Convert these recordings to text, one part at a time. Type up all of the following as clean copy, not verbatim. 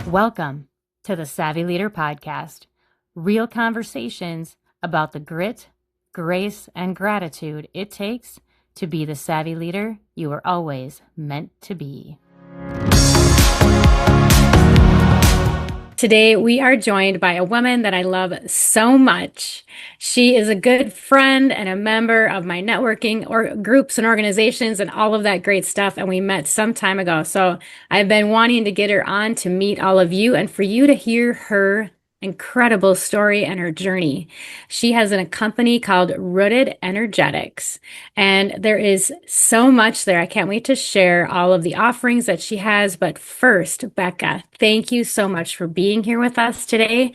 Welcome to the Savvy Leader Podcast. Real conversations about the grit, grace, and gratitude it takes to be the savvy leader you were always meant to be. Today, we are joined by a woman that I love so much. She is a good friend and a member of my networking or groups and organizations and all of that great stuff. And we met some time ago. So I've been wanting to get her on to meet all of you and for you to hear her incredible story and her journey. She has a company called Rooted Energetics, and there is so much there. I can't wait to share all of the offerings that she has. But first, Becka, thank you so much for being here with us today.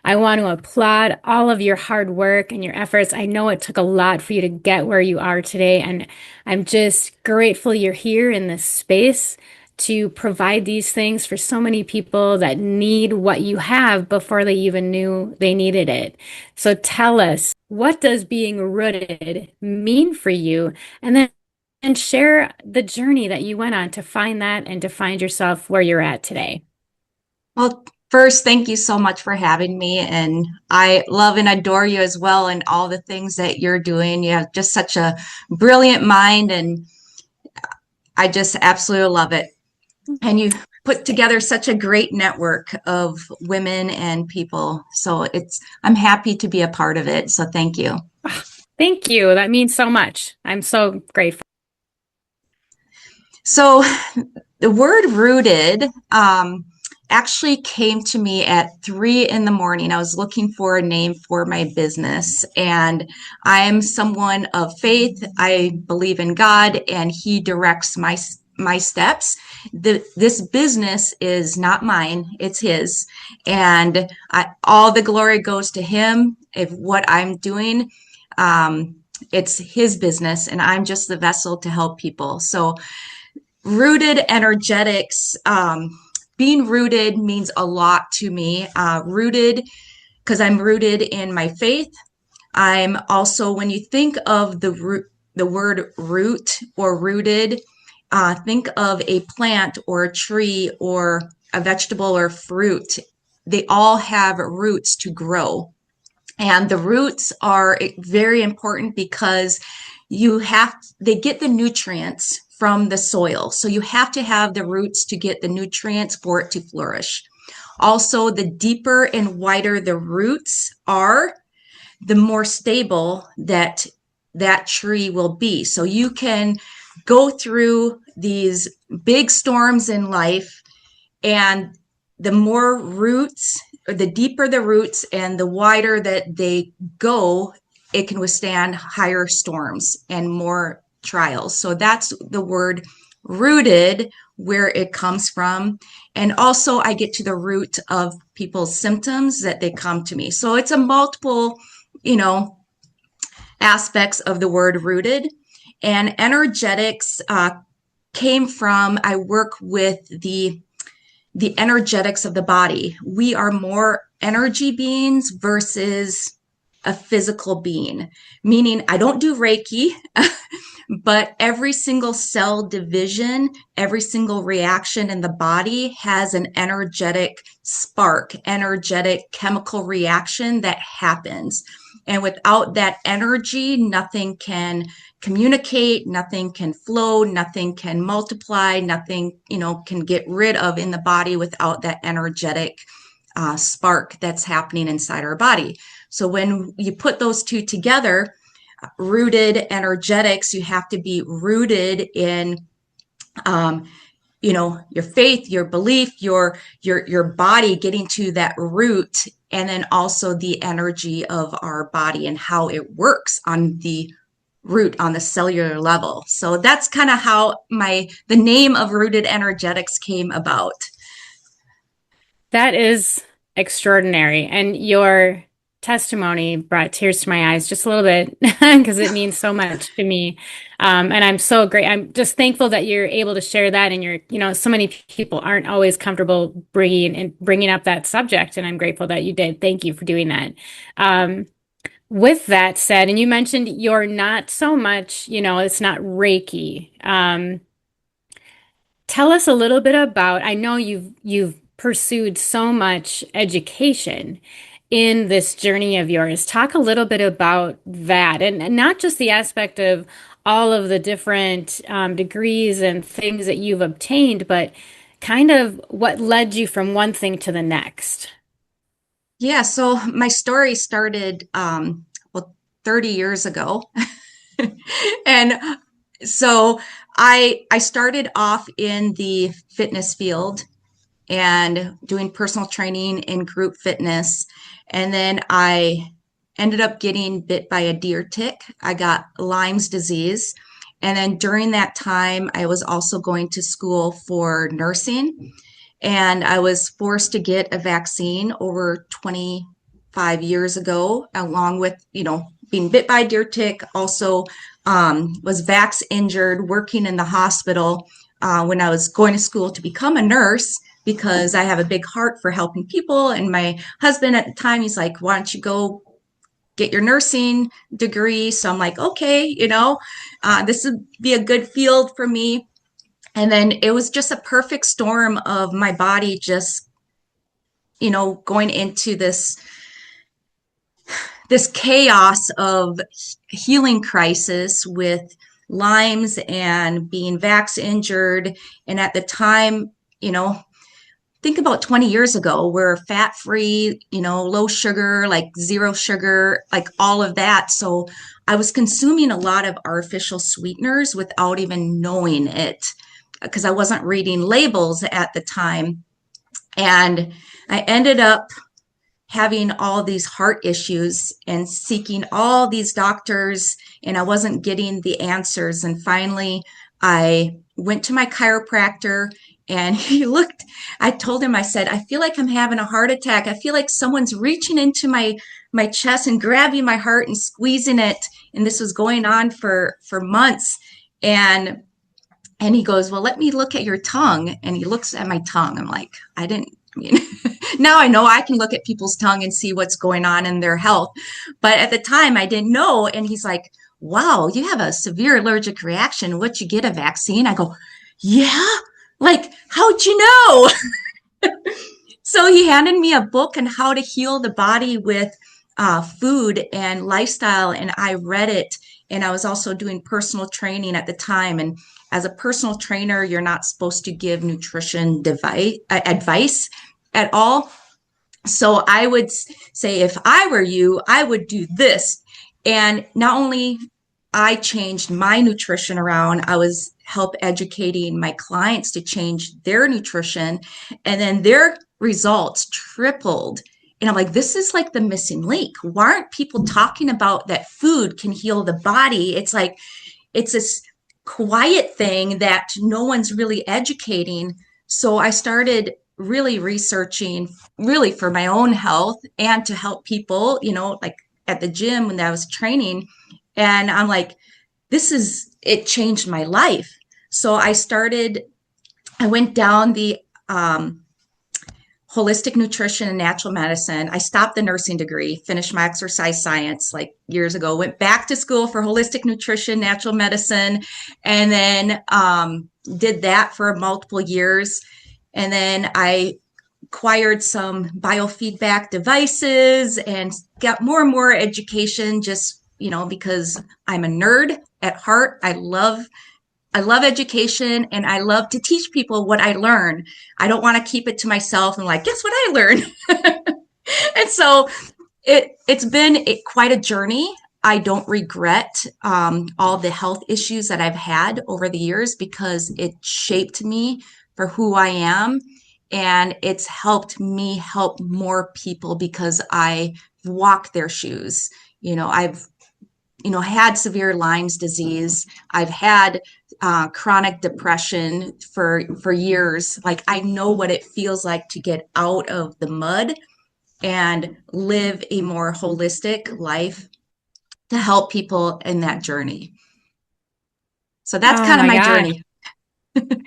I want to applaud all of your hard work and your efforts. I know it took a lot for you to get where you are today, and I'm just grateful you're here in this space to provide these things for so many people that need what you have before they even knew they needed it. So tell us, what does being rooted mean for you? And share the journey that you went on to find that and to find yourself where you're at today. Well, first, thank you so much for having me. And I love and adore you as well and all the things that you're doing. You have just such a brilliant mind, and I just absolutely love it. And you put together such a great network of women and people. So I'm happy to be a part of it. So thank you. Thank you. That means so much. I'm so grateful. So the word rooted, actually came to me at 3 a.m. I was looking for a name for my business, and I am someone of faith. I believe in God, and He directs my steps. This business is not mine; it's His, and all the glory goes to Him. If what I'm doing, it's His business, and I'm just the vessel to help people. So, Rooted Energetics. Being rooted means a lot to me. Rooted because I'm rooted in my faith. I'm also, when you think of the word root or rooted, think of a plant or a tree or a vegetable or fruit. They all have roots to grow. And the roots are very important because they get the nutrients from the soil. So you have to have the roots to get the nutrients for it to flourish. Also, the deeper and wider the roots are, the more stable that tree will be. So you can go through these big storms in life, and the more roots, or the deeper the roots and the wider that they go, it can withstand higher storms and more trials. So that's the word rooted, where it comes from. And also I get to the root of people's symptoms that they come to me. So it's a multiple, aspects of the word rooted. And energetics came from, I work with the energetics of the body. We are more energy beings versus a physical being, meaning I don't do Reiki, but every single cell division, every single reaction in the body has an energetic spark, energetic chemical reaction that happens. And without that energy, nothing can communicate, nothing can flow, nothing can multiply, nothing, can get rid of in the body without that energetic spark that's happening inside our body. So when you put those two together, rooted energetics, you have to be rooted in, your faith, your belief, your body, getting to that root, and then also the energy of our body and how it works on the root, on the cellular level. So that's kind of how the name of Rooted Energetics came about. That is extraordinary. And your testimony brought tears to my eyes just a little bit because it means so much to me. And I'm so great. I'm just thankful that you're able to share that. And so many people aren't always comfortable bringing up that subject. And I'm grateful that you did. Thank you for doing that. With that said, and you mentioned you're not so much, it's not Reiki. Tell us a little bit about, I know you've pursued so much education in this journey of yours. Talk a little bit about that, and not just the aspect of all of the different degrees and things that you've obtained, but kind of what led you from one thing to the next. Yeah, so my story started well 30 years ago. And so I started off in the fitness field and doing personal training in group fitness. And then I ended up getting bit by a deer tick. I got Lyme's disease. And then during that time, I was also going to school for nursing. And I was forced to get a vaccine over 25 years ago, along with, being bit by a deer tick, also was vax injured, working in the hospital when I was going to school to become a nurse because I have a big heart for helping people. And my husband at the time, he's like, why don't you go get your nursing degree? So I'm like, okay, this would be a good field for me. And then it was just a perfect storm of my body just, going into this chaos of healing crisis with Lyme's and being vax injured. And at the time, think about 20 years ago, we're fat free, low sugar, like zero sugar, like all of that. So I was consuming a lot of artificial sweeteners without even knowing it because I wasn't reading labels at the time. And I ended up having all these heart issues and seeking all these doctors, and I wasn't getting the answers. And finally, I went to my chiropractor and he looked, I told him, I said, I feel like I'm having a heart attack. I feel like someone's reaching into my chest and grabbing my heart and squeezing it. And this was going on for months. And he goes, well, let me look at your tongue. And he looks at my tongue. I'm like, I mean, now I know I can look at people's tongue and see what's going on in their health. But at the time, I didn't know. And he's like, wow, you have a severe allergic reaction. Would you get a vaccine? I go, yeah. Like, how'd you know? So he handed me a book on how to heal the body with food and lifestyle. And I read it. And I was also doing personal training at the time. And as a personal trainer, you're not supposed to give nutrition advice at all. So I would say, if I were you, I would do this. And not only I changed my nutrition around, I was help educating my clients to change their nutrition, and then their results tripled. And I'm like, this is like the missing link. Why aren't people talking about that food can heal the body? It's like, it's this quiet thing that no one's really educating. So I started really researching really for my own health and to help people, like at the gym when I was training. And I'm like, it changed my life. So I went down the holistic nutrition and natural medicine. I stopped the nursing degree, finished my exercise science like years ago, went back to school for holistic nutrition, natural medicine, and then did that for multiple years. And then I acquired some biofeedback devices and got more and more education just, because I'm a nerd at heart. I love education and I love to teach people what I learn. I don't want to keep it to myself and like, guess what I learned? And so it's been quite a journey. I don't regret all the health issues that I've had over the years because it shaped me for who I am. And it's helped me help more people because I walked their shoes. I've had severe Lyme's disease. I've had chronic depression for years. Like I know what it feels like to get out of the mud and live a more holistic life to help people in that journey. So that's Oh kind of my my gosh, journey.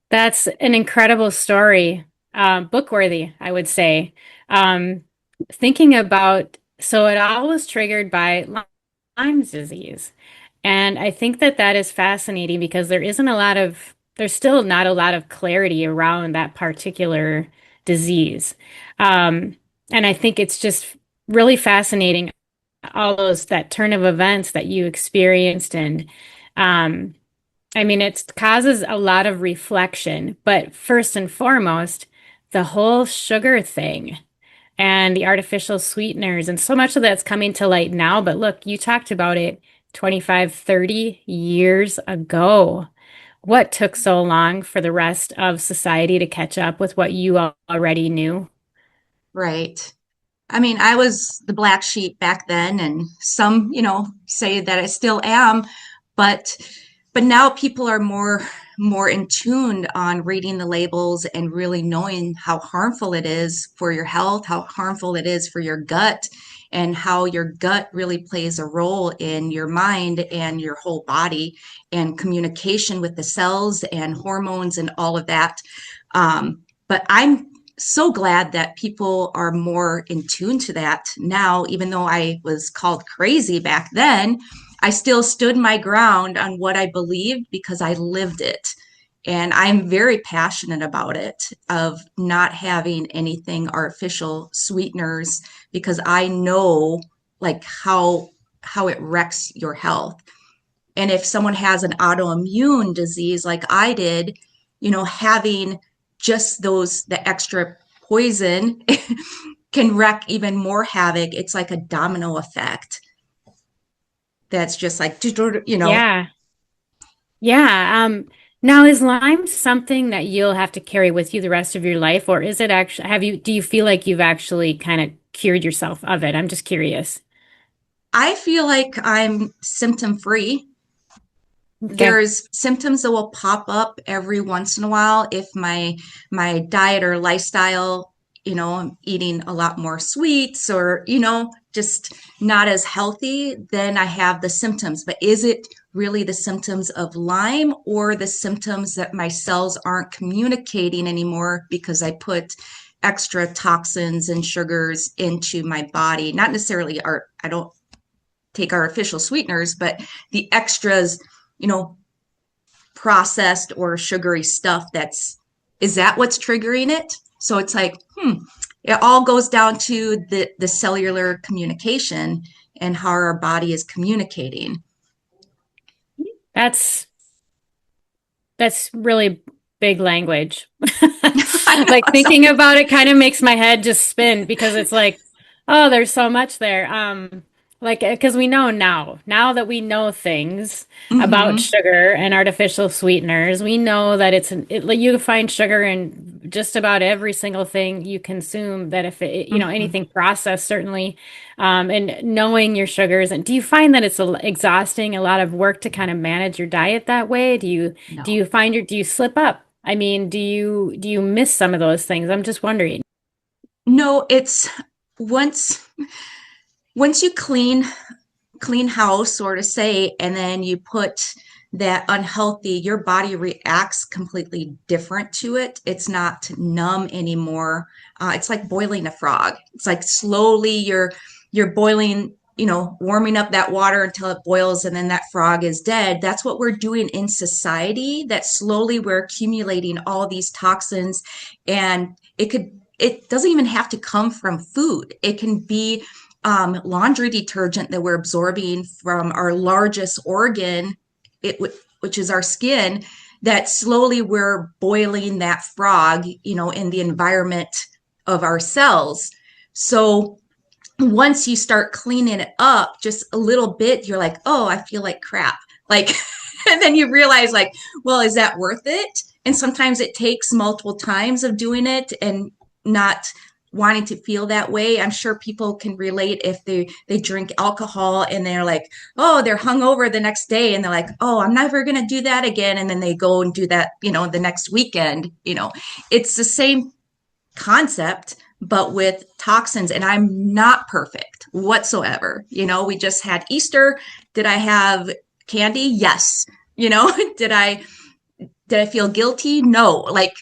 that's an incredible story. Book worthy, I would say. Um, Thinking about, so it all was triggered by Lyme's disease. And I think that that is fascinating because there's still not a lot of clarity around that particular disease. Um, and I think it's just really fascinating, all those that turn of events that you experienced. And um, I mean, it causes a lot of reflection, but first and foremost, the whole sugar thing and the artificial sweeteners, and so much of that's coming to light now. But look, you talked about it 25, 30 years ago. What took so long for the rest of society to catch up with what you already knew? Right. I mean, I was the black sheep back then, and some, say that I still am, but now people are more in tune on reading the labels and really knowing how harmful it is for your health, how harmful it is for your gut, and how your gut really plays a role in your mind and your whole body and communication with the cells and hormones and all of that. But I'm so glad that people are more in tune to that now. Even though I was called crazy back then, I still stood my ground on what I believed because I lived it. And I'm very passionate about it, of not having anything artificial sweeteners, because I know like how it wrecks your health. And if someone has an autoimmune disease like I did, having just the extra poison can wreak even more havoc. It's like a domino effect that's just like, Yeah. Yeah. Now is Lyme something that you'll have to carry with you the rest of your life, or is it actually, do you feel like you've actually kind of cured yourself of it? I'm just curious. I feel like I'm symptom free. Okay. There's symptoms that will pop up every once in a while if my diet or lifestyle, I'm eating a lot more sweets, or just not as healthy, then I have the symptoms. But is it really the symptoms of Lyme, or the symptoms that my cells aren't communicating anymore because I put extra toxins and sugars into my body? Not necessarily I don't take artificial sweeteners, but the extras, you know, processed or sugary stuff, is that what's triggering it? So it's like, it all goes down to the cellular communication and how our body is communicating. That's That's really big language. I know. Like thinking about it kind of makes my head just spin because it's like, oh, there's so much there. Like because we know now that we know things about Mm-hmm, sugar and artificial sweeteners, we know that like you can find sugar in just about every single thing you consume. That if mm-hmm. anything processed, certainly, and knowing your sugars. And do you find that it's exhausting, a lot of work to kind of manage your diet that way? No, Do you slip up? I mean, do you miss some of those things? I'm just wondering. no, it's once you clean house, sort of say, and then you put that unhealthy, your body reacts completely different to it. It's not numb anymore. It's like boiling a frog. It's like slowly you're boiling, warming up that water until it boils, and then that frog is dead. That's what we're doing in society, that slowly we're accumulating all these toxins. And it doesn't even have to come from food. It can be laundry detergent that we're absorbing from our largest organ, it, which is our skin, that slowly we're boiling that frog, in the environment of our cells. So once you start cleaning it up just a little bit, you're like, oh, I feel like crap. Like, and then you realize, like, well, is that worth it? And sometimes it takes multiple times of doing it and not wanting to feel that way. I'm sure people can relate if they drink alcohol and they're like, oh, they're hungover the next day and they're like, oh, I'm never going to do that again. And then they go and do that, the next weekend. It's the same concept, but with toxins. And I'm not perfect whatsoever. We just had Easter. Did I have candy? Yes. did I feel guilty? No. Like,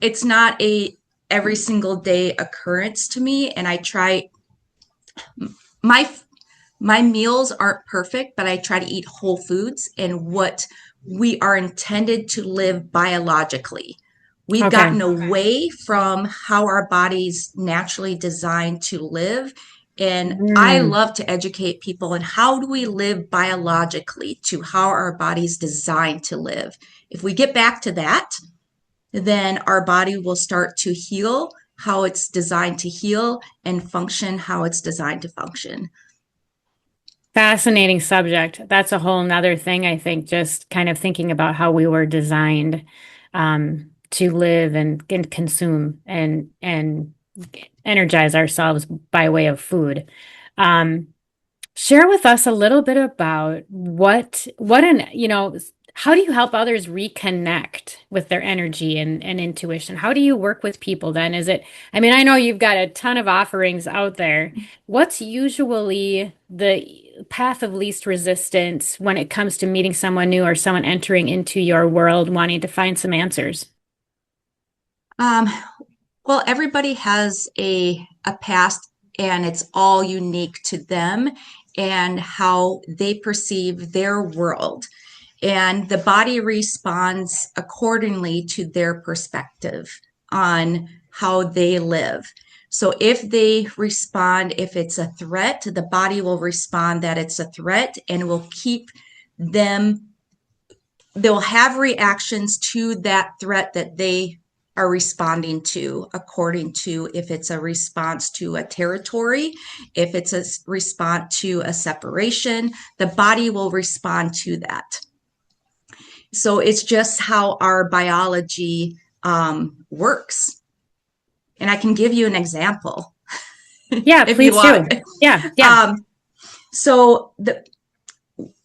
it's not a every single day occurrence to me. And I try, my my meals aren't perfect, but I try to eat whole foods and what we are intended to live biologically. We've Okay. gotten away from how our body's naturally designed to live. And I Mm, love to educate people on how do we live biologically to how our body's designed to live. If we get back to that, then our body will start to heal how it's designed to heal and function how it's designed to function. fascinating subject. That's a whole nother thing, I think, just kind of thinking about how we were designed to live and consume and energize ourselves by way of food. Um, Share with us a little bit about how do you help others reconnect with their energy and intuition? How do you work with people then? I mean, I know you've got a ton of offerings out there. What's usually the path of least resistance when it comes to meeting someone new or someone entering into your world wanting to find some answers? Um, well, everybody has a past and it's all unique to them and how they perceive their world. And the body responds accordingly to their perspective on how they live. So if they respond, if it's a threat, the body will respond that it's a threat and will keep them, they'll have reactions to that threat that they are responding to according to if it's a response to a territory, if it's a response to a separation, the body will respond to that. So it's just how our biology works. And I can give you an example Yeah, if you please want. do. Yeah, yeah. Um, so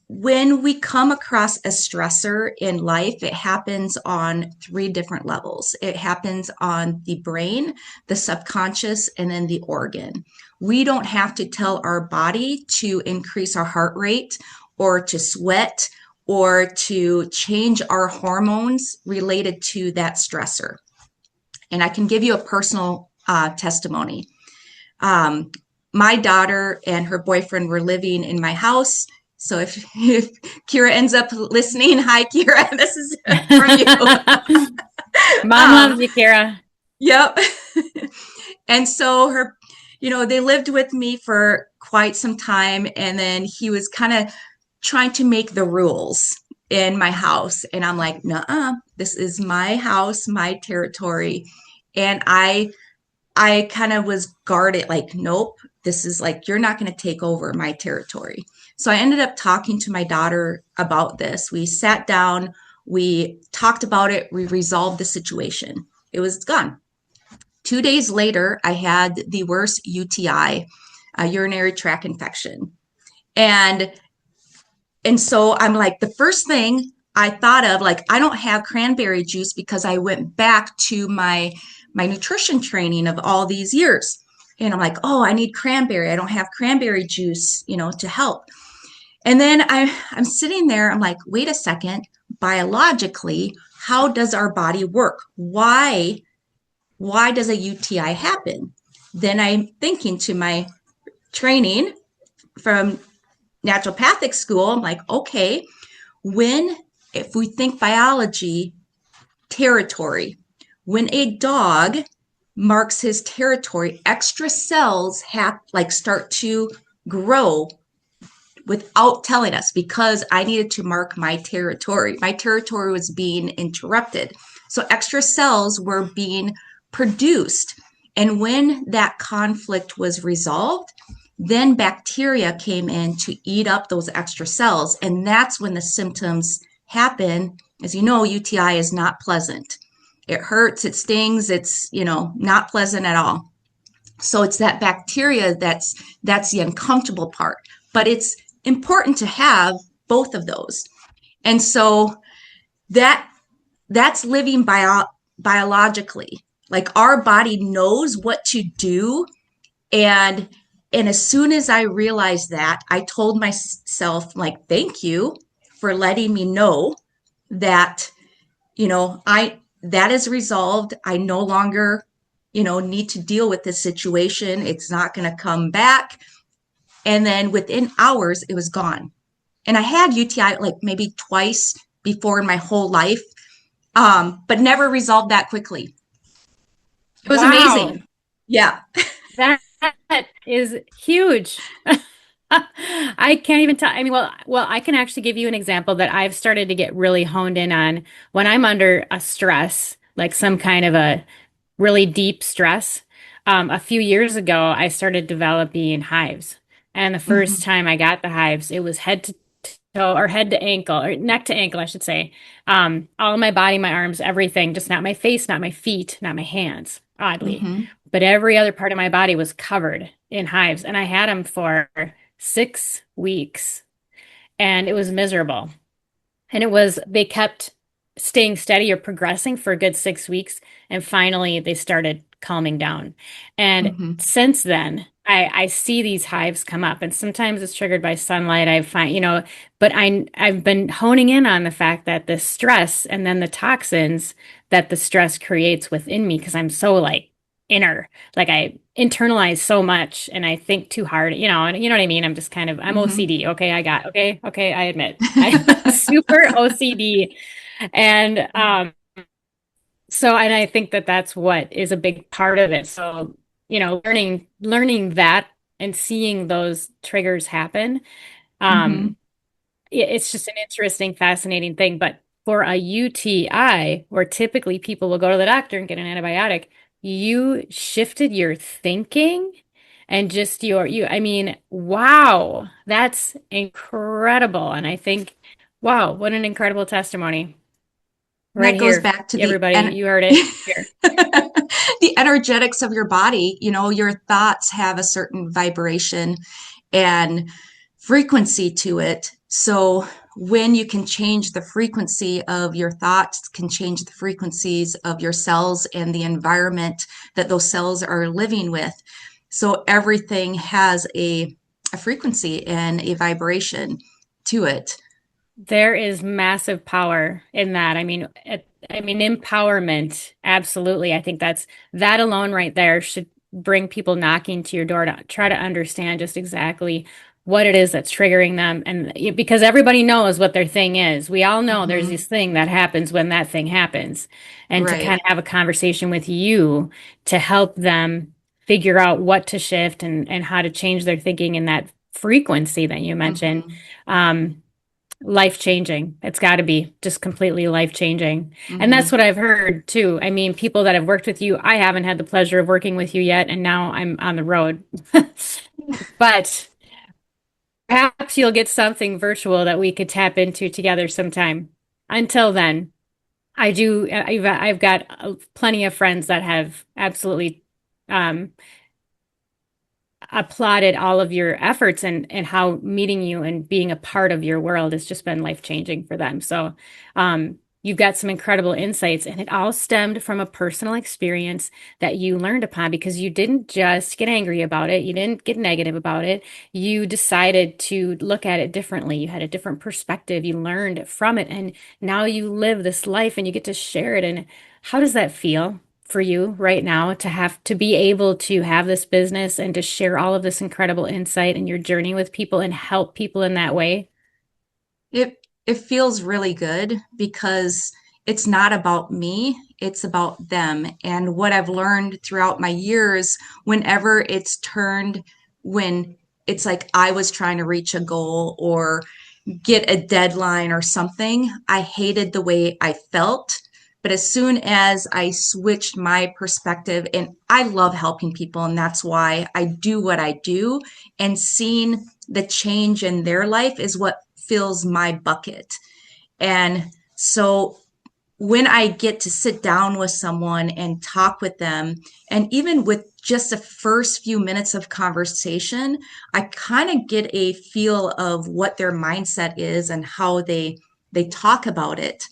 when we come across a stressor in life, it happens on three different levels. It happens on the brain, the subconscious, and then the organ. We don't have to tell our body to increase our heart rate or to sweat or to change our hormones related to that stressor. And I can give you a personal testimony. Um, my daughter and her boyfriend were living in my house. So if Kira ends up listening, hi Kira, this is from you. Mom Um, loves you, Kara. yep. And so they lived with me for quite some time, and then he was kind of trying to make the rules in my house, and I'm like, nah, this is my house, my territory, and I kind of was guarded, like, nope, this is like, you're not going to take over my territory. So I ended up talking to my daughter about this. We sat down, we talked about it, we resolved the situation. It was gone. 2 days later, I had the worst UTI, a urinary tract infection. And and so I'm like, the first thing I thought of, like, I don't have cranberry juice because I went back to my nutrition training of all these years. And I'm like, oh, I need cranberry. I don't have cranberry juice, to help. And then I'm sitting there, I'm like, wait a second, biologically, how does our body work? Why does a UTI happen? Then I'm thinking to my training from naturopathic school, I'm like, okay, if we think biology, territory, when a dog marks his territory, extra cells start to grow without telling us because I needed to mark my territory. My territory was being interrupted. So extra cells were being produced. And when that conflict was resolved, then bacteria came in to eat up those extra cells. And that's when the symptoms happen. As you know, UTI is not pleasant. It hurts, it stings, it's, not pleasant at all. So it's that bacteria that's the uncomfortable part. But it's important to have both of those. And so that that's living biologically. Like our body knows what to do, and as soon as I realized that, I told myself, like, thank you for letting me know that, I that is resolved. I no longer, need to deal with this situation. It's not going to come back. And then within hours, it was gone. And I had UTI like maybe twice before in my whole life. but never resolved that quickly. It was Wow. amazing. Yeah. That is huge. I can't even tell. I mean, well, I can actually give you an example that I've started to get really honed in on when I'm under a stress, like some kind of a really deep stress. A few years ago, I started developing hives. And the first Hmm. time I got the hives, it was head to toe or head to ankle or neck to ankle, I should say. All of my body, my arms, everything, just not my face, not my feet, not my hands, oddly. Hmm. But every other part of my body was covered in hives. And I had them for 6 weeks and it was miserable. And they kept staying steady or progressing for a good 6 weeks. And finally, they started calming down. And Hmm. since then, I see these hives come up. And sometimes it's triggered by sunlight. I find, but I've been honing in on the fact that the stress and then the toxins that the stress creates within me, because I'm so like inner, like I internalize so much and I think too hard, and you know what I mean? I'm Hmm. OCD. Okay, I admit I'm super OCD. And and I think that that's what is a big part of it. So, learning that and seeing those triggers happen, Hmm. um, it's just an interesting, fascinating thing. But for a UTI, where typically people will go to the doctor and get an antibiotic, you shifted your thinking and just I mean, wow, that's incredible. And I think, wow, what an incredible testimony. And Right that goes here, back to everybody, you heard it here. the energetics of your body. Your thoughts have a certain vibration and frequency to it. So when you can change the frequency of your thoughts, can change the frequencies of your cells and the environment that those cells are living with. So everything has a frequency and a vibration to it. There is massive power in that. I mean, empowerment, absolutely. I think that alone right there should bring people knocking to your door to try to understand just exactly what it is that's triggering them. And because everybody knows what their thing is. We all know there's Hmm. this thing that happens when that thing happens. And to kind Right. of have a conversation with you to help them figure out what to shift and how to change their thinking in that frequency that you mentioned. Hmm. Um, Life changing. It's got to be just completely life changing. And that's Hmm. what I've heard too. I mean, people that have worked with you, I haven't had the pleasure of working with you yet, and now I'm on the road. But perhaps you'll get something virtual that we could tap into together sometime. Until then, I've got plenty of friends that have absolutely um, applauded all of your efforts and how meeting you and being a part of your world has just been life changing for them. So, you've got some incredible insights, and it all stemmed from a personal experience that you learned upon because you didn't just get angry about it. You didn't get negative about it. You decided to look at it differently. You had a different perspective. You learned from it, and now you live this life and you get to share it. And how does that feel for you right now to have to be able to have this business and to share all of this incredible insight and your journey with people and help people in that way? It feels really good because it's not about me, it's about them. And what I've learned throughout my years, whenever it's turned when it's like I was trying to reach a goal or get a deadline or something, I hated the way I felt. But as soon as I switched my perspective, and I love helping people, and that's why I do what I do, and seeing the change in their life is what fills my bucket. And so when I get to sit down with someone and talk with them, and even with just the first few minutes of conversation, I kind of get a feel of what their mindset is and how they talk about it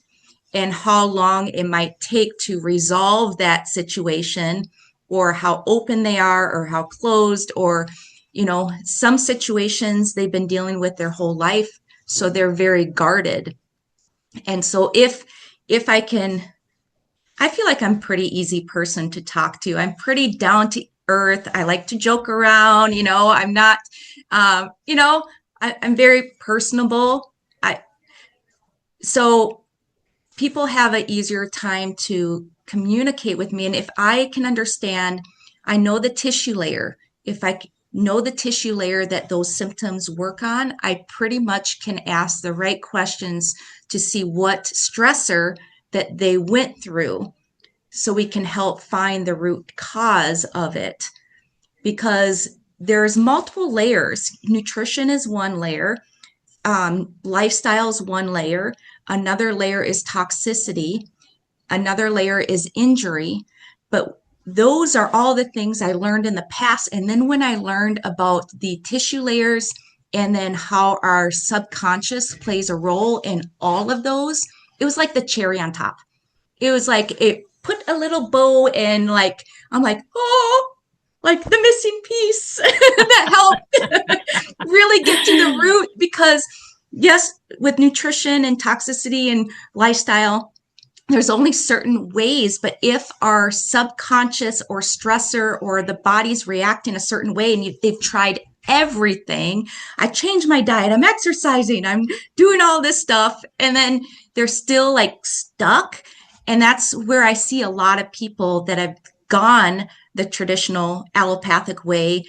and how long it might take to resolve that situation or how open they are or how closed or some situations they've been dealing with their whole life, so they're very guarded. And so if I feel like I'm a pretty easy person to talk to. I'm pretty down to earth. I like to joke around, I'm not, um, you know, I'm very personable. I, so people have an easier time to communicate with me. And if I can understand, I know the tissue layer. If I know the tissue layer that those symptoms work on, I pretty much can ask the right questions to see what stressor that they went through so we can help find the root cause of it. Because there's multiple layers. Nutrition is one layer, lifestyle is one layer, another layer is toxicity, another layer is injury. But those are all the things I learned in the past. And then when I learned about the tissue layers and then how our subconscious plays a role in all of those, it was like the cherry on top. It was like it put a little bow and like I'm like, oh, like the missing piece that helped really get to the root. Because yes, with nutrition and toxicity and lifestyle, there's only certain ways, but if our subconscious or stressor or the body's reacting a certain way and they've tried everything, I changed my diet, I'm exercising, I'm doing all this stuff, and then they're still like stuck. And that's where I see a lot of people that have gone the traditional allopathic way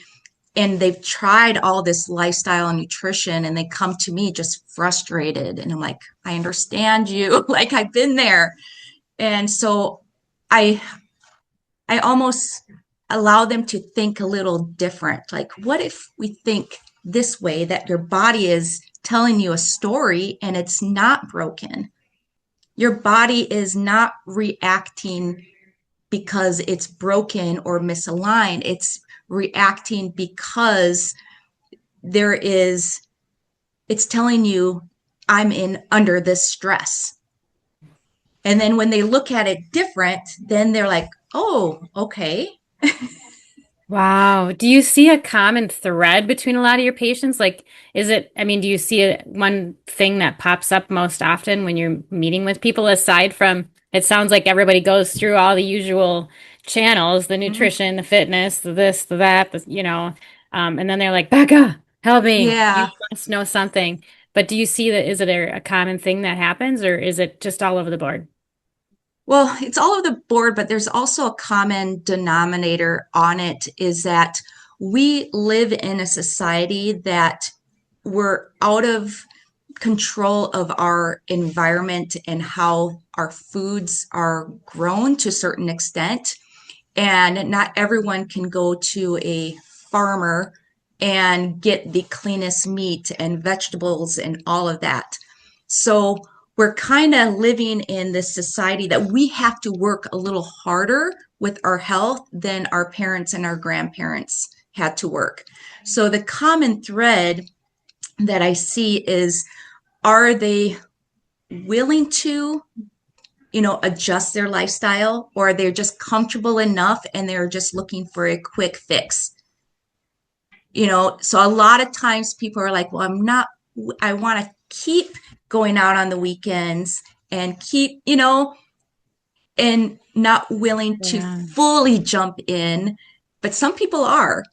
and they've tried all this lifestyle and nutrition and they come to me just frustrated. And I'm like, I understand you. Like I've been there. And so I I almost allow them to think a little different. Like, what if we think this way, that your body is telling you a story and it's not broken? Your body is not reacting because it's broken or misaligned. It's reacting because there is, it's telling you, I'm in under this stress. And then when they look at it different, then they're like, oh, okay. Wow. Do you see a common thread between a lot of your patients? Like, is it, I mean, do you see one thing that pops up most often when you're meeting with people aside from, it sounds like everybody goes through all the usual channels, the Mhm. nutrition, the fitness, the this, the that, and then they're like, Becca, help me. You Yeah. must know something. But do you see that, is it a common thing that happens or is it just all over the board? Well, it's all over the board, but there's also a common denominator on it is that we live in a society that we're out of control of our environment and how our foods are grown to a certain extent. And not everyone can go to a farmer and get the cleanest meat and vegetables and all of that. So we're kind of living in this society that we have to work a little harder with our health than our parents and our grandparents had to work. So the common thread that I see is, are they willing to, adjust their lifestyle, or they're just comfortable enough and they're just looking for a quick fix? So a lot of times people are like, well, I want to keep going out on the weekends and keep, and not willing to Yeah. fully jump in, but some people are.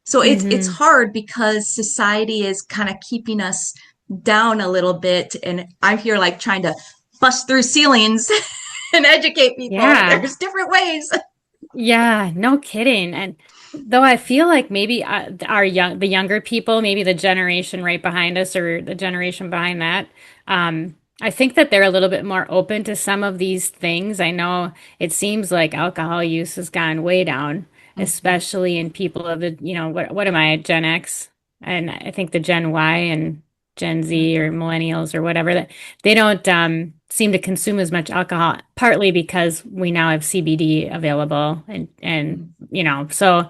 So it's Hmm. hard because society is kind of keeping us down a little bit, and I'm here like trying to bust through ceilings and educate people. Yeah. There's different ways. Yeah, no kidding. And though I feel like maybe the younger people, maybe the generation right behind us or the generation behind that, I think that they're a little bit more open to some of these things. I know it seems like alcohol use has gone way down, Mhm. especially in people of the, what am I, Gen X? And I think the Gen Y and Gen Z or millennials or whatever that they don't seem to consume as much alcohol, partly because we now have CBD available and so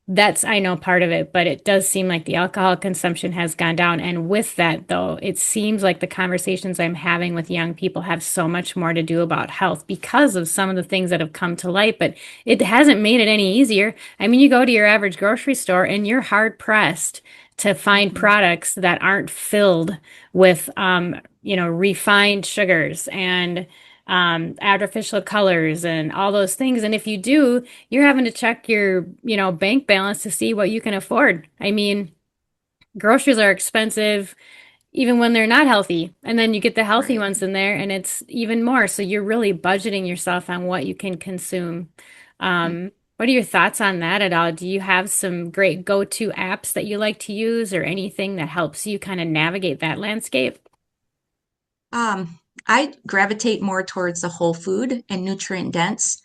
that's I know part of it, but it does seem like the alcohol consumption has gone down. And with that, though, it seems like the conversations I'm having with young people have so much more to do about health because of some of the things that have come to light, but it hasn't made it any easier. I mean, you go to your average grocery store and you're hard pressed to find Mhm. products that aren't filled with, refined sugars and artificial colors and all those things. And if you do, you're having to check your, bank balance to see what you can afford. I mean, groceries are expensive. even when they're not healthy. And then you get the healthy Right. ones in there and it's even more. So you're really budgeting yourself on what you can consume. What are your thoughts on that at all? Do you have some great go-to apps that you like to use or anything that helps you kind of navigate that landscape? I gravitate more towards the whole food and nutrient dense,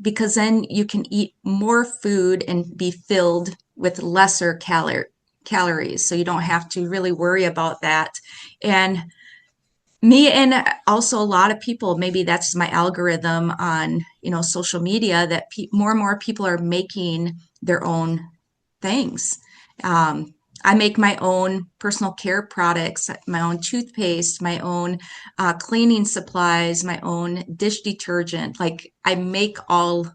because then you can eat more food and be filled with lesser calories. So you don't have to really worry about that. And me and also a lot of people, maybe that's my algorithm on, social media, that more and more people are making their own things. Um, I make my own personal care products, my own toothpaste, my own cleaning supplies, my own dish detergent. Like I make all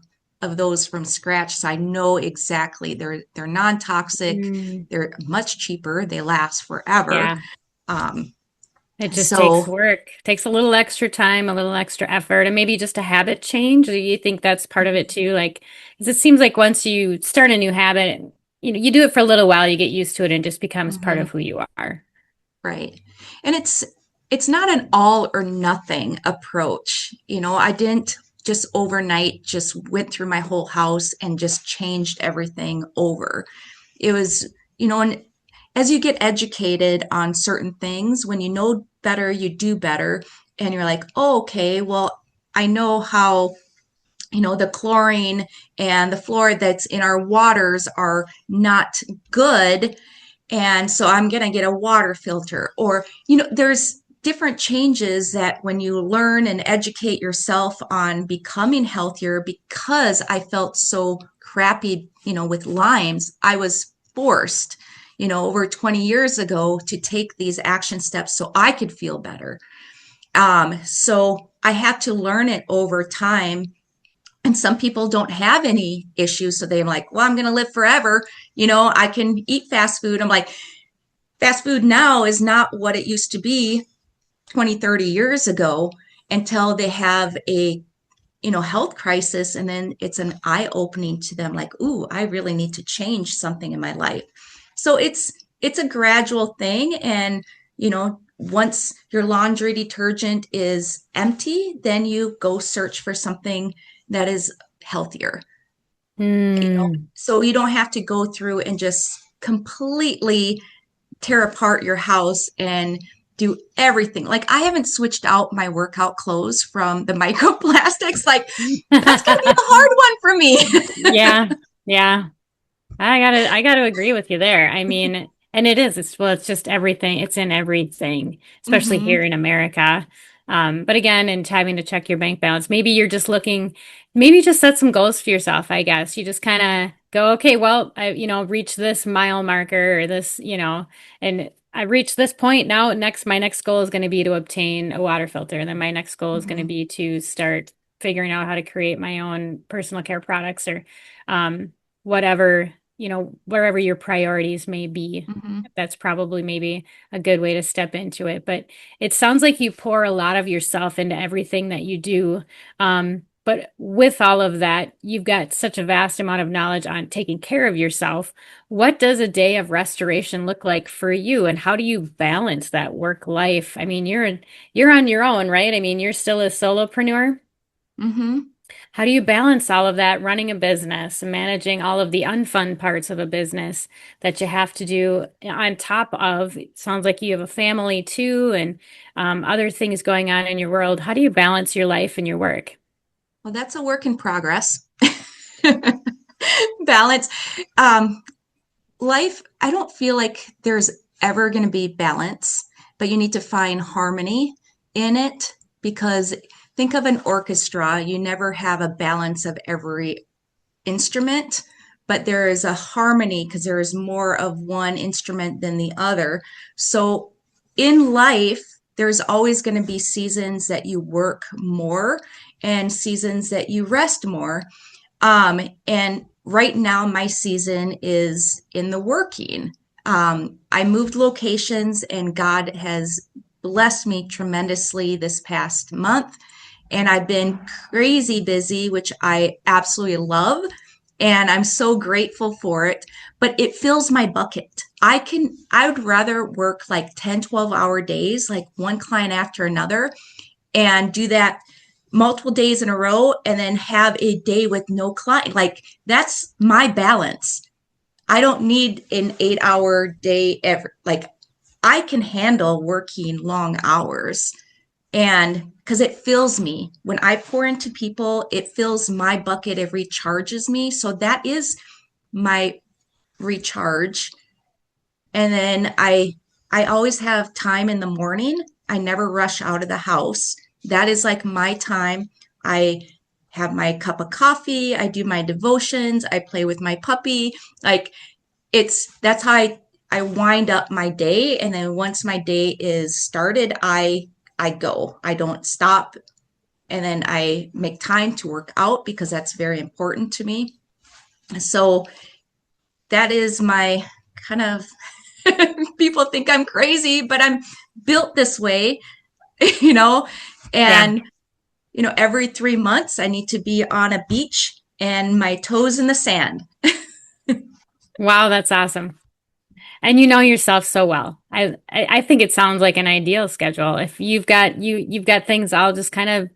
of those from scratch, so I know exactly they're non-toxic, Mm, they're much cheaper, they last forever. yeah. Um, It just takes so work, takes a little extra time, a little extra effort, and maybe just a habit change. Do you think that's part of it too? Like, 'cause it seems like once you start a new habit, you do it for a little while, you get used to it and just becomes part mhm. of who you are. Right. And it's not an all or nothing approach. I didn't just overnight just went through my whole house and just changed everything over. It was, and as you get educated on certain things, when you know better, you do better. And you're like, oh, okay, well, I know how, the chlorine and the fluoride that's in our waters are not good, and so I'm going to get a water filter. Or, there's different changes that when you learn and educate yourself on becoming healthier, because I felt so crappy, with Lyme's, I was forced, over 20 years ago to take these action steps so I could feel better. So I had to learn it over time, and some people don't have any issues. So they're like, well, I'm going to live forever. I can eat fast food. I'm like, fast food now is not what it used to be 20, 30 years ago, until they have a, health crisis. And then it's an eye opening to them like, ooh, I really need to change something in my life. So it's a gradual thing. And, once your laundry detergent is empty, then you go search for something that is healthier. Hmm. So you don't have to go through and just completely tear apart your house and do everything. Like I haven't switched out my workout clothes from the microplastics. Like that's going to be a hard one for me. Yeah, yeah. I gotta agree with you there. I mean, and it is. It's just everything. It's in everything, especially Hmm. here in America. But again, and having to check your bank balance. Maybe you're just looking, maybe just set some goals for yourself, I guess. You just kind of go, okay, well, reach this mile marker or this, and I reached this point. Now, my next goal is going to be to obtain a water filter. And then my next goal is going to Hmm. be to start figuring out how to create my own personal care products or, whatever, wherever your priorities may be. Hmm. That's probably maybe a good way to step into it. But it sounds like you pour a lot of yourself into everything that you do. But with all of that, you've got such a vast amount of knowledge on taking care of yourself. What does a day of restoration look like for you, and how do you balance that work life? I mean, you're on your own, right? I mean, you're still a solopreneur. Hmm. How do you balance all of that, running a business, managing all of the unfun parts of a business that you have to do on top of, it sounds like you have a family too, and other things going on in your world. How do you balance your life and your work? Well, that's a work in progress. Balance. Um, Life, I don't feel like there's ever going to be balance, but you need to find harmony in it, because think of an orchestra. You never have a balance of every instrument, but there is a harmony because there is more of one instrument than the other. So in life, there's always going to be seasons that you work more and seasons that you rest more. And right now, my season is in the working. I moved locations, and God has blessed me tremendously this past month. And I've been crazy busy, which I absolutely love. And I'm so grateful for it. But it fills my bucket. I would rather work like 10, 12-hour days, like one client after another, and do that multiple days in a row and then have a day with no client. Like that's my balance. I don't need an 8-hour day ever. Like I can handle working long hours, and because it fills me when I pour into people, it fills my bucket, it recharges me. So that is my recharge. And then I always have time in the morning. I never rush out of the house. That is like my time. I have my cup of coffee, I do my devotions, I play with my puppy. Like that's how I wind up my day. And then once my day is started, I go. I don't stop. And then I make time to work out because that's very important to me. So that is my kind of people think I'm crazy, but I'm built this way, you know, Yeah. and every 3 months I need to be on a beach and my toes in the sand. Wow, that's awesome. And you know yourself so well. I think it sounds like an ideal schedule. If you've got things all just kind of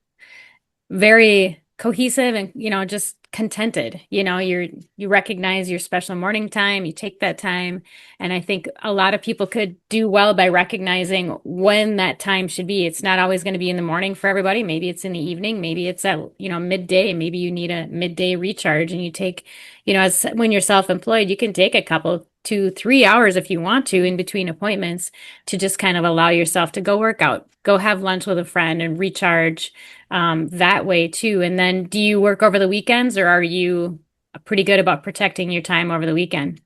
very cohesive and just contented. You recognize your special morning time, you take that time, and I think a lot of people could do well by recognizing when that time should be. It's not always going to be in the morning for everybody. Maybe it's in the evening, maybe it's at midday, maybe you need a midday recharge, and you take, as when you're self-employed, you can take a couple 2-3 hours if you want to in between appointments to just kind of allow yourself to go work out, go have lunch with a friend and recharge that way too. And then do you work over the weekends or are you pretty good about protecting your time over the weekend?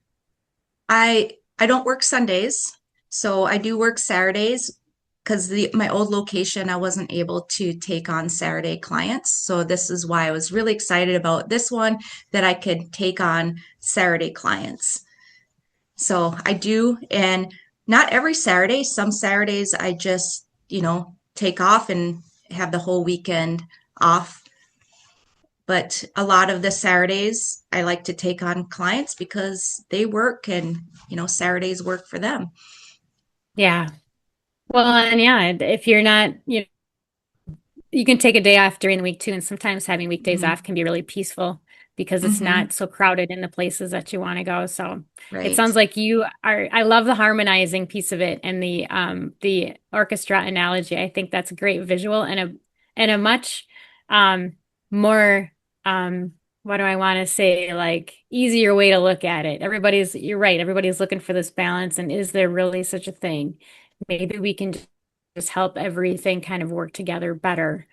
I don't work Sundays, so I do work Saturdays because the my old location I wasn't able to take on Saturday clients. So this is why I was really excited about this one, that I could take on Saturday clients. So I do, and not every Saturday. Some Saturdays I just, take off and have the whole weekend off. But a lot of the Saturdays I like to take on clients because they work, and, Saturdays work for them. Yeah. Well, and yeah, if you're not, you can take a day off during the week too. And sometimes having weekdays Hmm. off can be really peaceful because it's not Hmm. so crowded in the places that you want to go. So it Right. sounds like I love the harmonizing piece of it and the orchestra analogy. I think that's a great visual and a much, more, what do I want to say? Like easier way to look at it. You're right. Everybody's looking for this balance. And is there really such a thing? Maybe we can just help everything kind of work together better.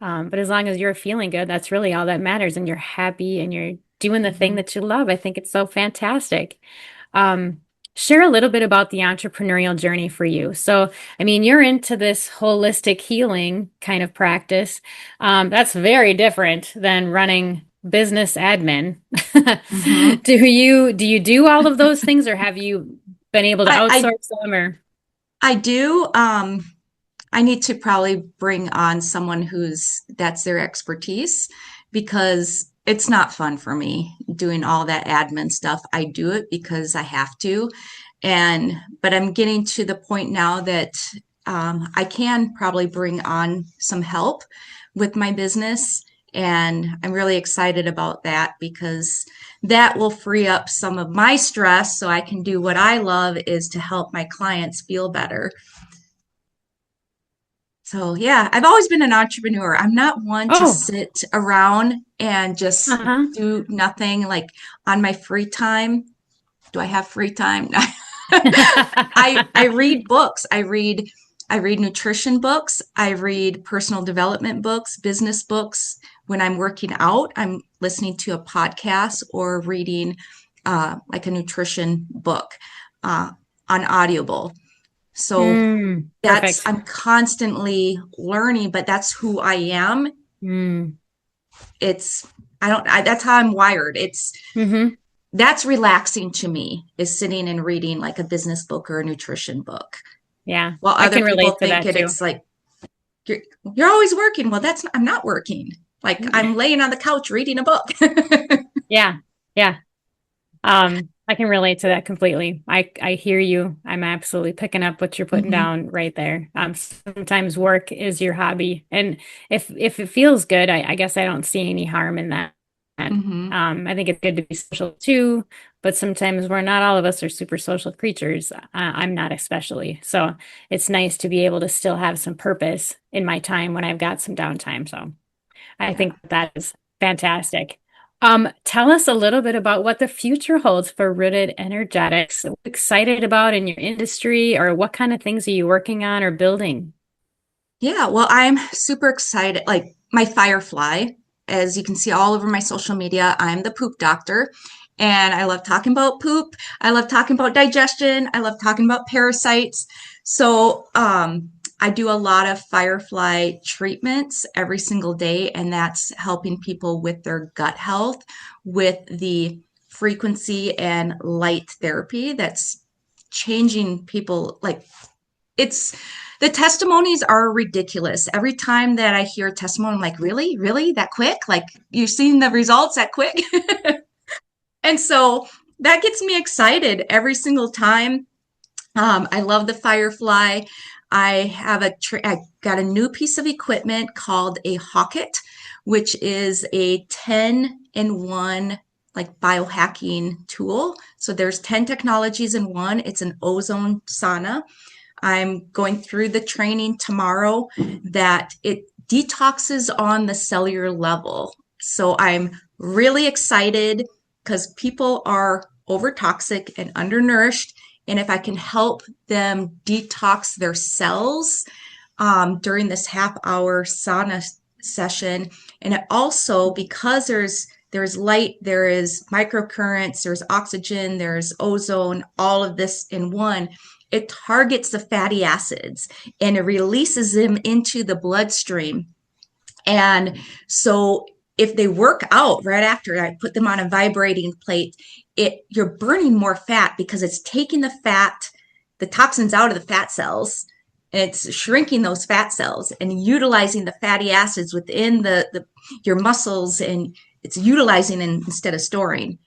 But as long as you're feeling good, that's really all that matters. And you're happy and you're doing the thing Hmm. that you love. I think it's so fantastic. Um, Share a little bit about the entrepreneurial journey for you. So, I mean, you're into this holistic healing kind of practice. That's very different than running business admin. Hmm. Do you do all of those things, or have you been able to I outsource them? Or I do. I need to probably bring on someone that's their expertise, because it's not fun for me doing all that admin stuff. I do it because I have to. But I'm getting to the point now that I can probably bring on some help with my business. And I'm really excited about that because that will free up some of my stress so I can do what I love, is to help my clients feel better. So yeah, I've always been an entrepreneur. I'm not one to oh, sit around and just uh-huh. do nothing. Like on my free time, do I have free time? I read books. I read nutrition books. I read personal development books, business books. When I'm working out, I'm listening to a podcast or reading like a nutrition book uh, on Audible. So Perfect. I'm constantly learning, but that's who I am. Mm. It's that's how I'm wired. Hmm. That's relaxing to me, is sitting and reading like a business book or a nutrition book. Yeah, While I other can people relate to think that too. it's like you're, you're always working. Well, I'm not working. Like I'm laying on the couch reading a book. Yeah, yeah. I can relate to that completely. I hear you. I'm absolutely picking up what you're putting Hmm. down right there. Sometimes work is your hobby, and if it feels good, I guess I don't see any harm in that. Hmm. I think it's good to be social too, but sometimes we're not all of us are super social creatures. I'm not especially. So it's nice to be able to still have some purpose in my time when I've got some downtime. So I Yeah. think that is fantastic. Tell us a little bit about what the future holds for Rooted Energetics. What are you excited about in your industry, or what kind of things are you working on or building? Yeah, well, I'm super excited. Like my firefly, as you can see all over my social media, I'm the poop doctor. And I love talking about poop. I love talking about digestion. I love talking about parasites. So, I do a lot of firefly treatments every single day, and that's helping people with their gut health with the frequency and light therapy that's changing people. Like it's the testimonies are ridiculous. Every time that I hear a testimony, I'm like, really? Really? That quick? Like you've seen the results that quick? And so that gets me excited every single time. I love the Firefly. I got a new piece of equipment called a Hocket, which is a 10 in one like biohacking tool. So there's 10 technologies in one. It's an ozone sauna. I'm going through the training tomorrow that it detoxes on the cellular level. So I'm really excited because people are overtoxic and undernourished. And if I can help them detox their cells during this half hour sauna session, and it also because there's light, there is microcurrents, there's oxygen, there's ozone, all of this in one. It targets the fatty acids and it releases them into the bloodstream. And so if they work out right after I put them on a vibrating plate, you're burning more fat because it's taking the fat, the toxins out of the fat cells, and it's shrinking those fat cells and utilizing the fatty acids within the your muscles, and it's utilizing instead of storing.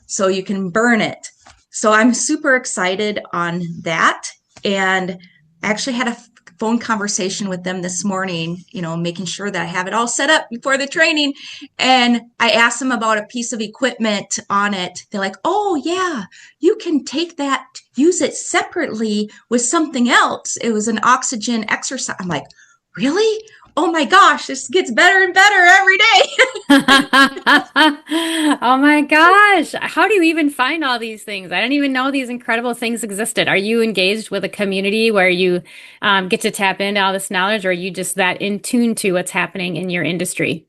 So you can burn it. So I'm super excited on that. And I actually had a phone conversation with them this morning, making sure that I have it all set up before the training. And I asked them about a piece of equipment on it. They're like, oh, yeah, you can take that, use it separately with something else. It was an oxygen exercise. I'm like, really? Oh my gosh, this gets better and better every Oh my gosh. How do you even find all these things? I didn't even know these incredible things existed. Are you engaged with a community where you get to tap into all this knowledge, or are you just that in tune to what's happening in your industry?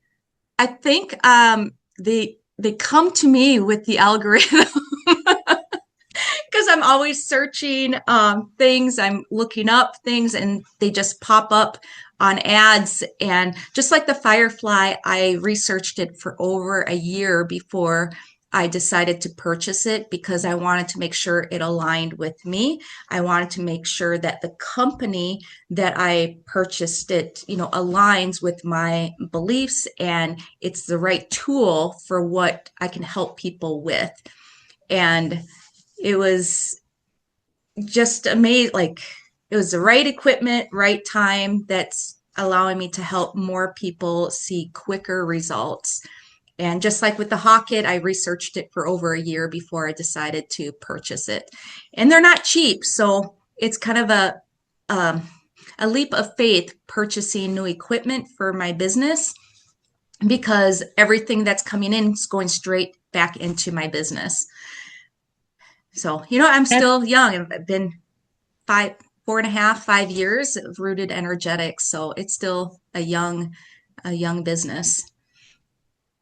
I think they come to me with the algorithm because I'm always searching things, I'm looking up things, and they just pop up on ads. And just like the Firefly, I researched it for over a year before I decided to purchase it because I wanted to make sure it aligned with me. I wanted to make sure that the company that I purchased it, aligns with my beliefs and it's the right tool for what I can help people with. And it was just amazing. Like it was the right equipment, right time that's allowing me to help more people see quicker results. And just like with the Hawkit, I researched it for over a year before I decided to purchase it. And they're not cheap, so it's kind of um, a leap of faith purchasing new equipment for my business because everything that's coming in is going straight back into my business. So, I'm still young. I've been five, 4.5, 5 years of Rooted Energetics. So it's still a young business.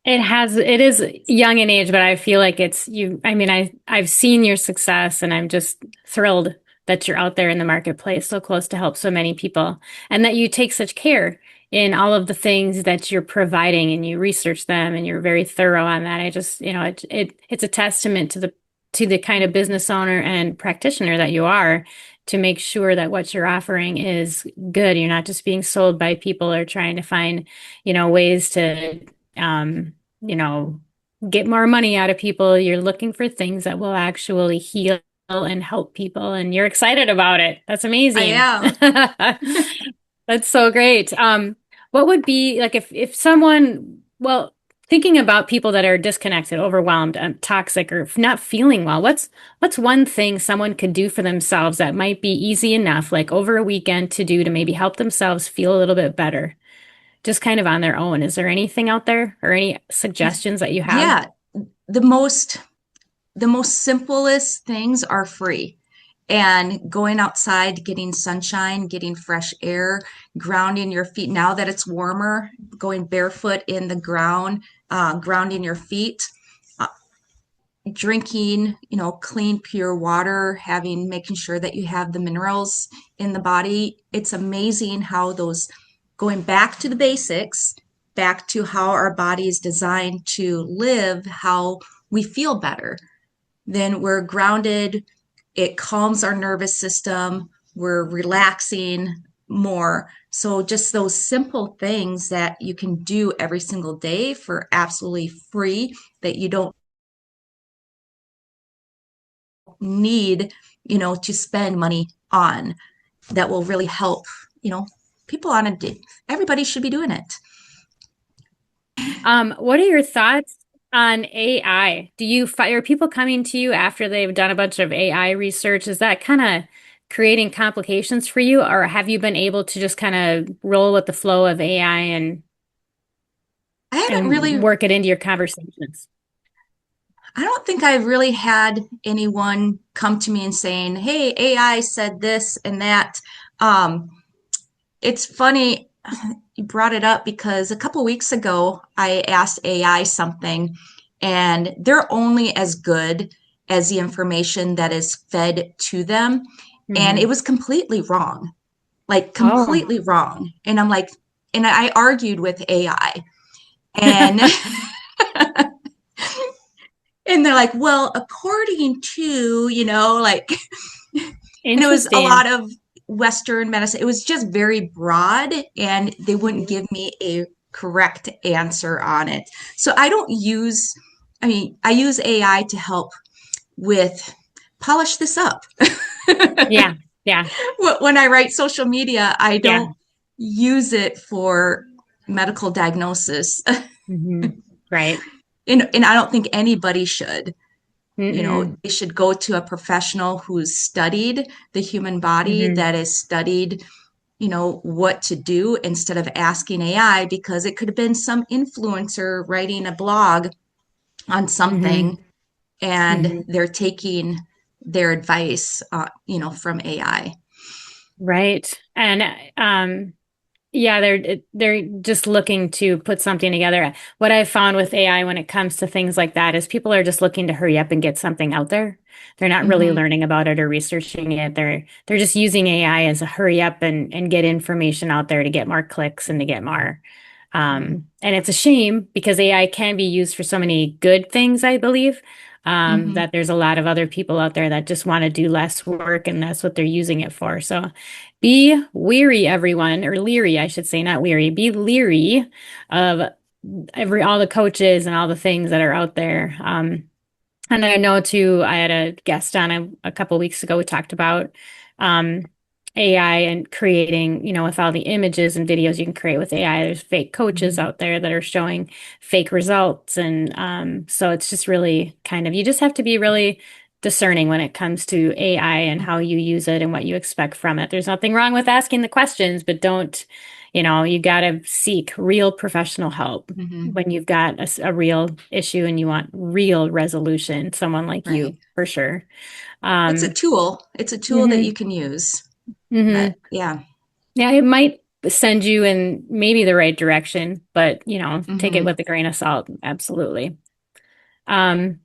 It is young in age, but I feel like it's you. I mean, I've seen your success and I'm just thrilled that you're out there in the marketplace so close to help so many people and that you take such care in all of the things that you're providing and you research them and you're very thorough on that. I just, it's a testament to the kind of business owner and practitioner that you are to make sure that what you're offering is good. You're not just being sold by people or trying to find, ways to um, you know, get more money out of people. You're looking for things that will actually heal and help people, and you're excited about it. That's I amazing. am. That's so great. What would be like if someone, well, thinking about people that are disconnected, overwhelmed, toxic, or not feeling well, what's one thing someone could do for themselves that might be easy enough, like over a weekend to do to maybe help themselves feel a little bit better, just kind of on their own? Is there anything out there or any suggestions that you have? Yeah, the most the most simplest things are free. And going outside, getting sunshine, getting fresh air, grounding your feet. Now that it's warmer, going barefoot in the ground, grounding your feet, uh, drinking, clean, pure water, making sure that you have the minerals in the body. It's amazing how those going back to the basics, back to how our body is designed to live, how we feel better. Then we're grounded. It calms our nervous system. We're relaxing more. So just those simple things that you can do every single day for absolutely free that you don't need, to spend money on, that will really help, people on a day. Everybody should be doing it. What are your thoughts on AI? Are people coming to you after they've done a bunch of AI research? Is that kind of creating complications for you, or have you been able to just kind of roll with the flow of AI I haven't and really work it into your conversations? I don't think I've really had anyone come to me and saying, "Hey, AI said this and that." Um, it's funny you brought it up because a couple weeks ago I asked AI something, and they're only as good as the information that is fed to them, and it Hmm. was completely wrong, like Oh, completely wrong. And I'm like, and I argued with AI, and and they're like, well, according to, like, and it was a interesting. lot of Western medicine. It was just very broad, and they wouldn't Mhm. give me a correct answer on it. So I mean, I use AI to help with polish this up. Yeah, yeah, When I write social media, I yeah. don't use it for medical diagnosis. Hmm. Right. And I don't think anybody should. Mm-mm. They should go to a professional who's studied the human body, Hmm. that has studied, what to do, instead of asking AI, because it could have been some influencer writing a blog on Hmm. something, and Hmm. they're taking their advice, from AI. Right. And yeah, they're just looking to put something together. What I've found with AI when it comes to things like that is people are just looking to hurry up and get something out there. They're not really Hmm. learning about it or researching it. They're just using AI as a hurry up and get information out there to get more clicks and to get more. And it's a shame because AI can be used for so many good things, I believe. Hmm. That there's a lot of other people out there that just want to do less work, and that's what they're using it for. So be weary, everyone, or leery, I should say, not weary. Be leery of all the coaches and all the things that are out there. And I know too, I had a guest on a couple weeks ago. We talked about um, AI and creating, with all the images and videos you can create with AI. There's fake coaches Hmm. out there that are showing fake results. And so it's just really you just have to be really discerning when it comes to AI and how you use it and what you expect from it. There's nothing wrong with asking the questions, but you got to seek real professional help Hmm. when you've got a real issue and you want real resolution, someone like you Right. for sure. It's a Um, tool. It's a tool that you mhm, can use. mhm. But yeah. Yeah, it might send you in maybe the right direction, but take it Hmm. with a grain of salt. Absolutely. Um,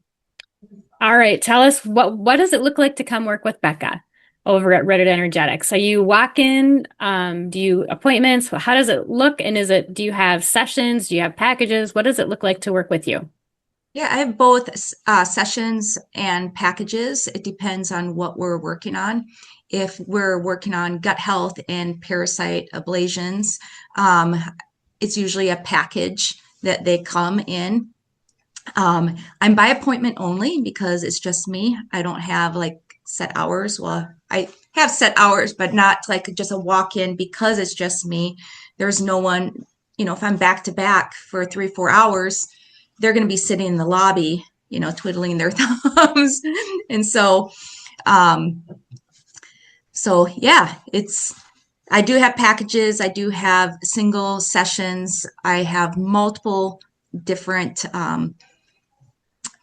all right, tell us what does it look like to come work with Becca over at Reddit Energetics? Are you walk-in? Do you appointments? How does it look? And do you have sessions? Do you have packages? What does it look like to work with you? Yeah, I have both sessions and packages. It depends on what we're working on. If we're working on gut health and parasite ablations, um, it's usually a package that they come in. I'm by appointment only because it's just me. I don't have like set hours. Well, I have set hours, but not like just a walk-in because it's just me. There's no one, if I'm back to back for 3, 4 hours, they're going to be sitting in the lobby, twiddling their thumbs. And um, yeah, I do have packages. I do have single sessions. I have multiple different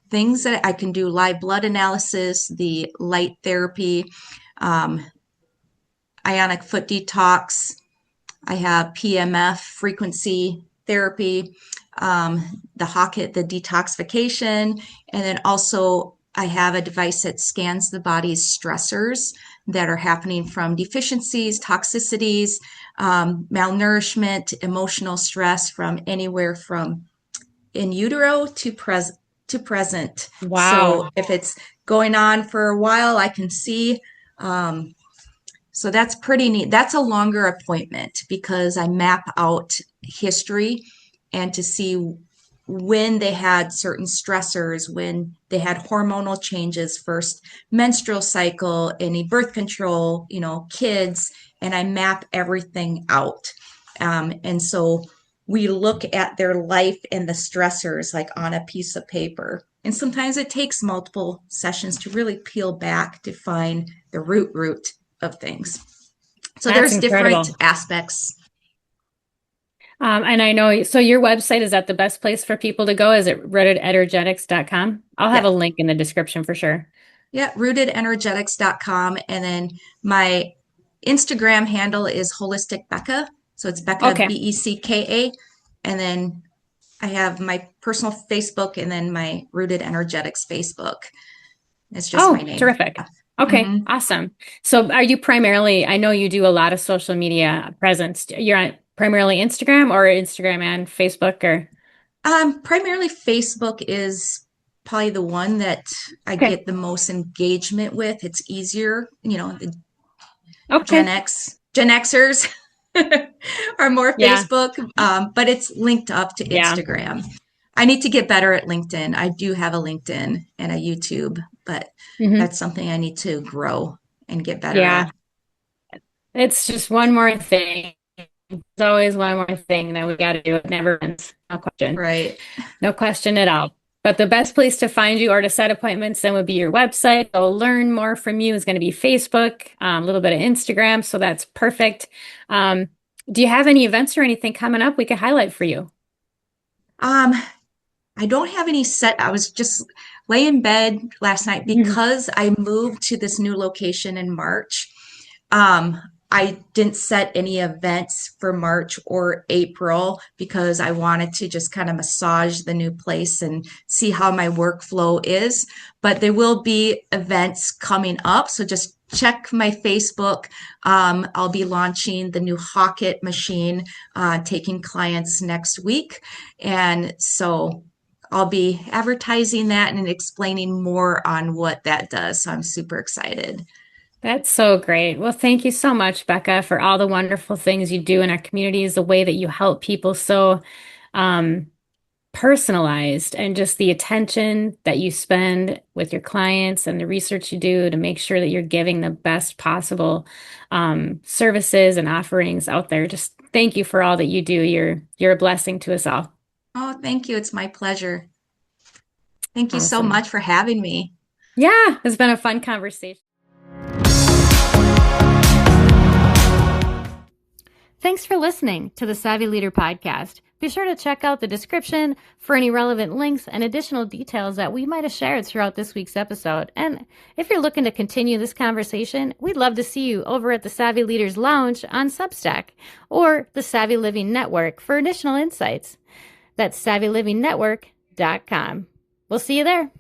things that I can do: live blood analysis, the light therapy, um, ionic foot detox. I have PMF, frequency therapy, the Hocket, the detoxification, and then also I have a device that scans the body's stressors that are happening from deficiencies, toxicities, malnourishment, emotional stress from anywhere from in utero to present. So Wow. if it's going on for a while, I can see. Um, so that's pretty neat. That's a longer appointment because I map out history and to see when they had certain stressors, when they had hormonal changes, first menstrual cycle, any birth control, kids, and I map everything out. And so we look at their life and the stressors like on a piece of paper. And sometimes it takes multiple sessions to really peel back to find the root of things. So That's there's different incredible. aspects. And I know, so your website, is that the best place for people to go? Is it rootedenergetics.com? I'll have Yeah. a link in the description for sure. Yeah. Rootedenergetics.com. And then my Instagram handle is Holistic Becka. So it's Becka, Okay. Becka. And then I have my personal Facebook and then my Rooted Energetics Facebook. It's just my Oh, name. terrific. Okay, Mm-hmm. awesome. So are you primarily, I know you do a lot of social media presence. You're on primarily Instagram or Instagram and Facebook or? Primarily Facebook is probably the one that I Okay. get the most engagement with. It's easier, the Okay. Gen Xers are more Yeah. Facebook, but it's linked up to Yeah. Instagram. I need to get better at LinkedIn. I do have a LinkedIn and a YouTube, but Hmm. that's something I need to grow and get better Yeah. at. It's just one more thing. There's always one more thing that we got to do. It never ends. No question. Right. No question at all. But the best place to find you or to set appointments then would be your website. I'll learn more from you is going to be Facebook, a little bit of Instagram. So that's perfect. Um, do you have any events or anything coming up we could highlight for you? Um, I don't have any set. I was just lay in bed last night Mhm. because I moved to this new location in March. Um, I didn't set any events for March or April because I wanted to just kind of massage the new place and see how my workflow is. But there will be events coming up. So just check my Facebook. I'll be launching the new Hocket machine, taking clients next week. And so I'll be advertising that and explaining more on what that does. So I'm super excited. That's so great. Well, thank you so much, Becca, for all the wonderful things you do in our communities, the way that you help people so um, personalized, and just the attention that you spend with your clients and the research you do to make sure that you're giving the best possible services and offerings out there. Just thank you for all that you do. You're a blessing to us all. Oh, thank you. It's my pleasure. Thank you so Awesome. much for having me. Yeah, it's been a fun conversation. Thanks for listening to the Savvy Leader podcast. Be sure to check out the description for any relevant links and additional details that we might have shared throughout this week's episode. And if you're looking to continue this conversation, we'd love to see you over at the Savvy Leaders Lounge on Substack or the Savvy Living Network for additional insights. That's savvylivingnetwork.com. We'll see you there.